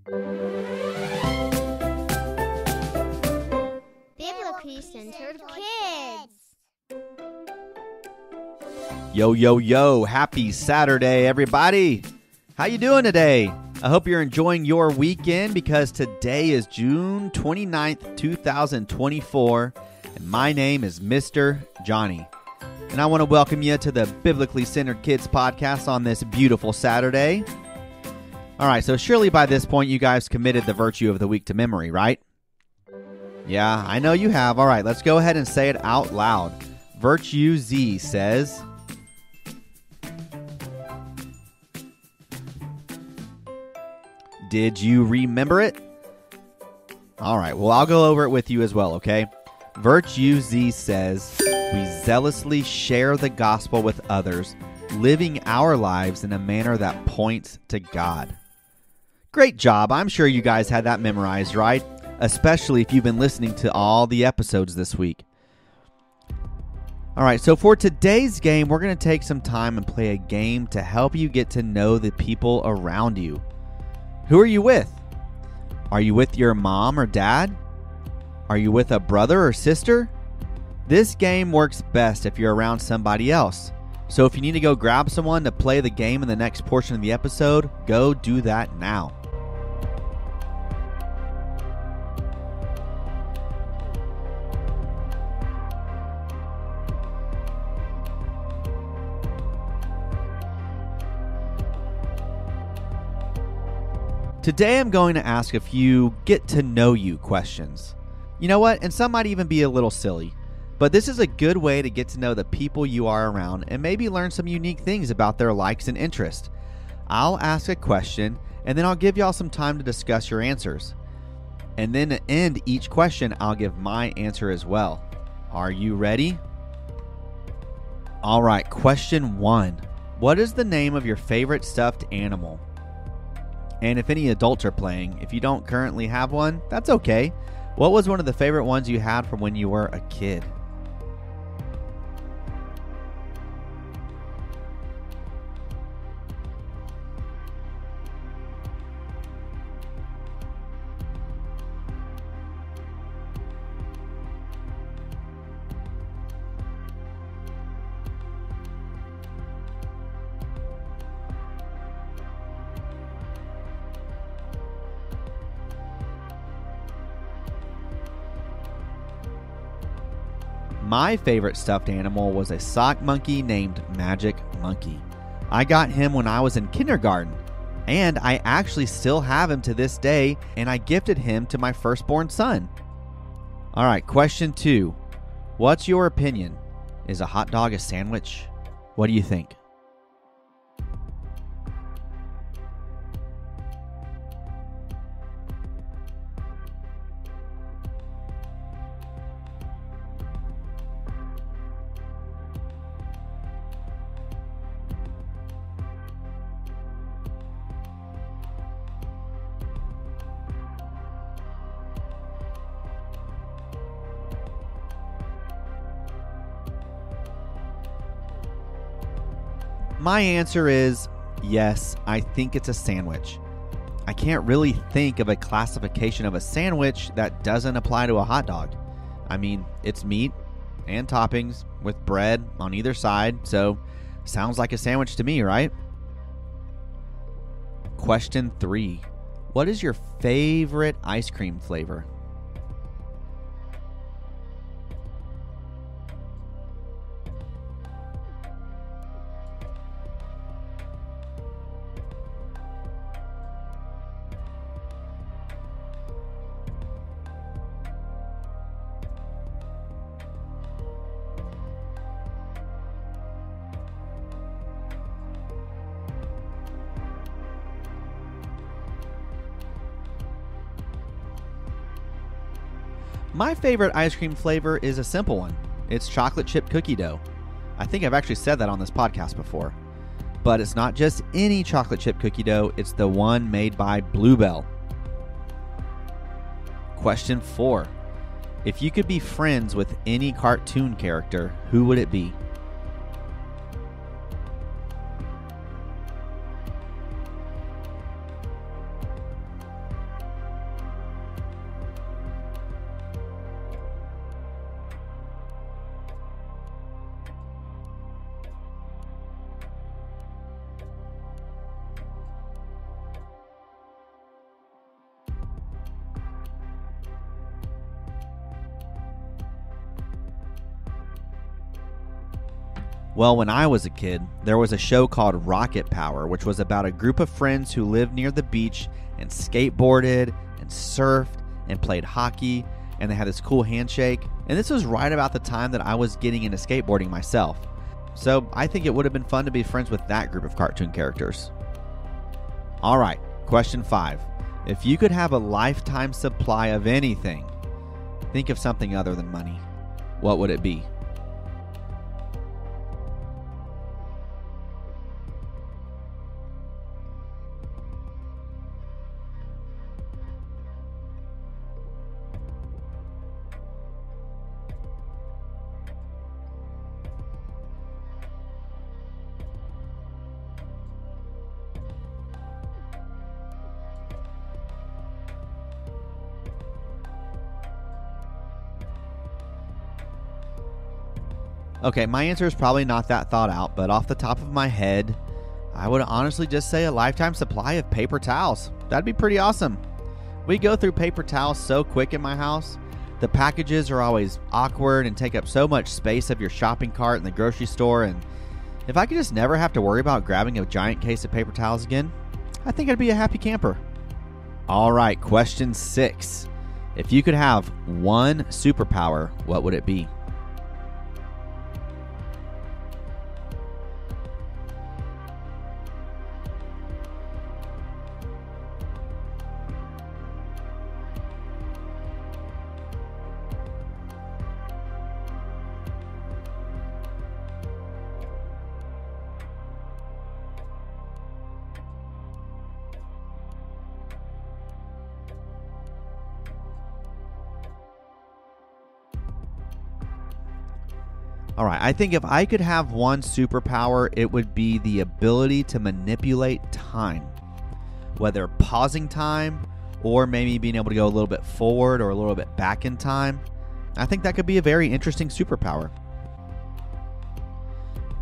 Biblically Centered Kids. Yo, yo, yo. Happy Saturday, everybody. How you doing today? I hope you're enjoying your weekend because today is June 29th, 2024, and my name is Mr. Johnny. And I want to welcome you to the Biblically Centered Kids podcast on this beautiful Saturday. All right, so surely by this point you guys committed the virtue of the week to memory, right? Yeah, I know you have. All right, let's go ahead and say it out loud. Virtue Z says, did you remember it? All right, well, I'll go over it with you as well, okay? Virtue Z says, we zealously share the gospel with others, living our lives in a manner that points to God. Great job. I'm sure you guys had that memorized, right? Especially if you've been listening to all the episodes this week. All right, so for today's game, we're going to take some time and play a game to help you get to know the people around you. Who are you with? Are you with your mom or dad? Are you with a brother or sister? This game works best if you're around somebody else. So if you need to go grab someone to play the game in the next portion of the episode, go do that now. Today I'm going to ask a few get-to-know-you questions. You know what? And some might even be a little silly. But this is a good way to get to know the people you are around and maybe learn some unique things about their likes and interests. I'll ask a question, and then I'll give y'all some time to discuss your answers. And then to end each question, I'll give my answer as well. Are you ready? All right, question 1. What is the name of your favorite stuffed animal? And if any adults are playing, if you don't currently have one, that's okay. What was one of the favorite ones you had from when you were a kid? My favorite stuffed animal was a sock monkey named Magic Monkey. I got him when I was in kindergarten, and I actually still have him to this day, and I gifted him to my firstborn son. All right, question 2. What's your opinion? Is a hot dog a sandwich? What do you think? My answer is yes, I think it's a sandwich. I can't really think of a classification of a sandwich that doesn't apply to a hot dog. I mean, it's meat and toppings with bread on either side, so sounds like a sandwich to me, right? Question 3. What is your favorite ice cream flavor? My favorite ice cream flavor is a simple one. It's chocolate chip cookie dough. I think I've actually said that on this podcast before. But it's not just any chocolate chip cookie dough, it's the one made by Bluebell. Question 4. If you could be friends with any cartoon character, who would it be? Well, when I was a kid, there was a show called Rocket Power, which was about a group of friends who lived near the beach and skateboarded and surfed and played hockey, and they had this cool handshake. And this was right about the time that I was getting into skateboarding myself. So I think it would have been fun to be friends with that group of cartoon characters. All right, question 5. If you could have a lifetime supply of anything, think of something other than money, what would it be? Okay, my answer is probably not that thought out, but off the top of my head, I would honestly just say a lifetime supply of paper towels. That'd be pretty awesome. We go through paper towels so quick in my house. The packages are always awkward and take up so much space of your shopping cart in the grocery store, and if I could just never have to worry about grabbing a giant case of paper towels again, I think I'd be a happy camper. All right, question 6. If you could have one superpower, what would it be? All right, I think if I could have one superpower, it would be the ability to manipulate time. Whether pausing time or maybe being able to go a little bit forward or a little bit back in time. I think that could be a very interesting superpower.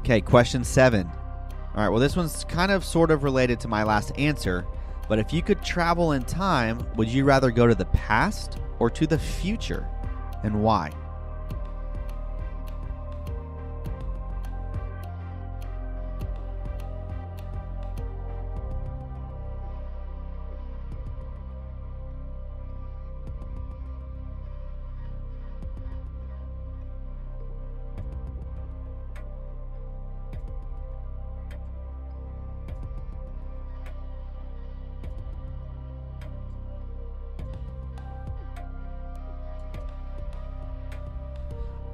Okay, question 7. All right, well, this one's kind of sort of related to my last answer, but if you could travel in time, would you rather go to the past or to the future, and why?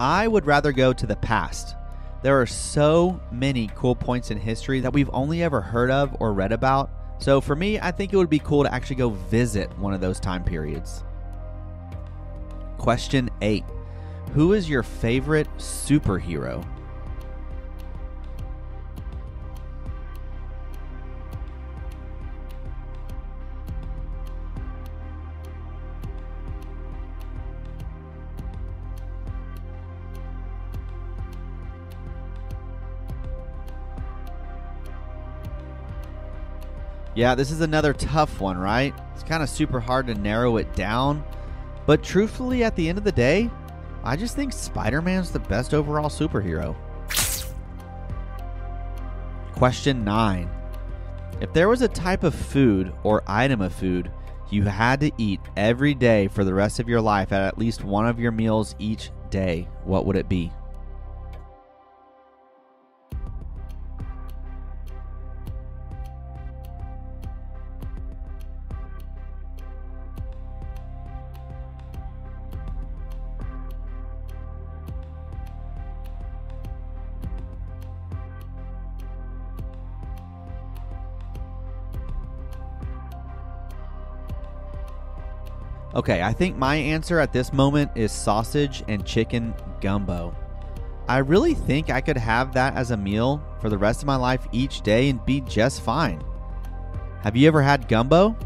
I would rather go to the past. There are so many cool points in history that we've only ever heard of or read about. So for me, I think it would be cool to actually go visit one of those time periods. Question 8. Who is your favorite superhero? Yeah, this is another tough one, right? It's kind of super hard to narrow it down. But truthfully, at the end of the day, I just think Spider-Man's the best overall superhero. Question 9. If there was a type of food or item of food you had to eat every day for the rest of your life at least one of your meals each day, what would it be? Okay, I think my answer at this moment is sausage and chicken gumbo. I really think I could have that as a meal for the rest of my life each day and be just fine. Have you ever had gumbo?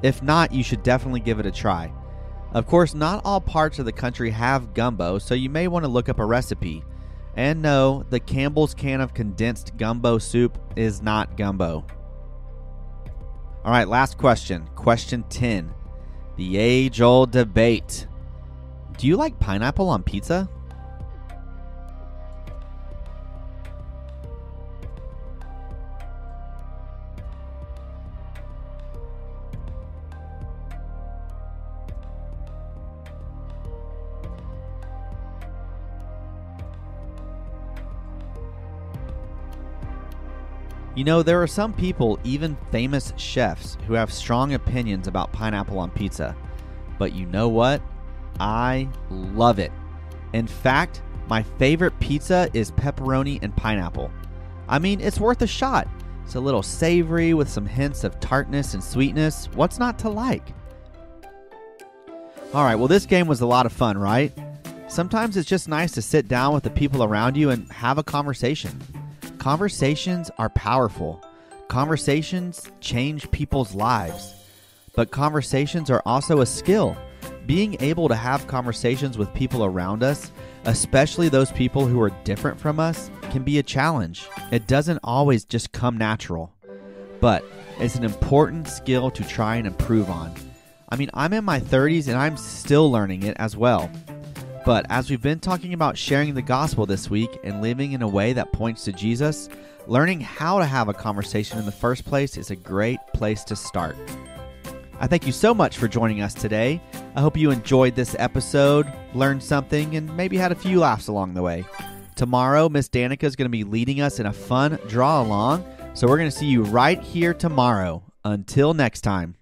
If not, you should definitely give it a try. Of course, not all parts of the country have gumbo, so you may want to look up a recipe. And no, the Campbell's can of condensed gumbo soup is not gumbo. All right, last question. Question 10. The age-old debate. Do you like pineapple on pizza? You know, there are some people, even famous chefs, who have strong opinions about pineapple on pizza. But you know what? I love it. In fact, my favorite pizza is pepperoni and pineapple. I mean, it's worth a shot. It's a little savory with some hints of tartness and sweetness. What's not to like? All right, well, this game was a lot of fun, right? Sometimes it's just nice to sit down with the people around you and have a conversation. Conversations are powerful. Conversations change people's lives. But conversations are also a skill. Being able to have conversations with people around us, especially those people who are different from us, can be a challenge. It doesn't always just come natural. But it's an important skill to try and improve on. I mean, I'm in my 30s and I'm still learning it as well. But as we've been talking about sharing the gospel this week and living in a way that points to Jesus, learning how to have a conversation in the first place is a great place to start. I thank you so much for joining us today. I hope you enjoyed this episode, learned something, and maybe had a few laughs along the way. Tomorrow, Miss Danika is going to be leading us in a fun draw along, so we're going to see you right here tomorrow. Until next time.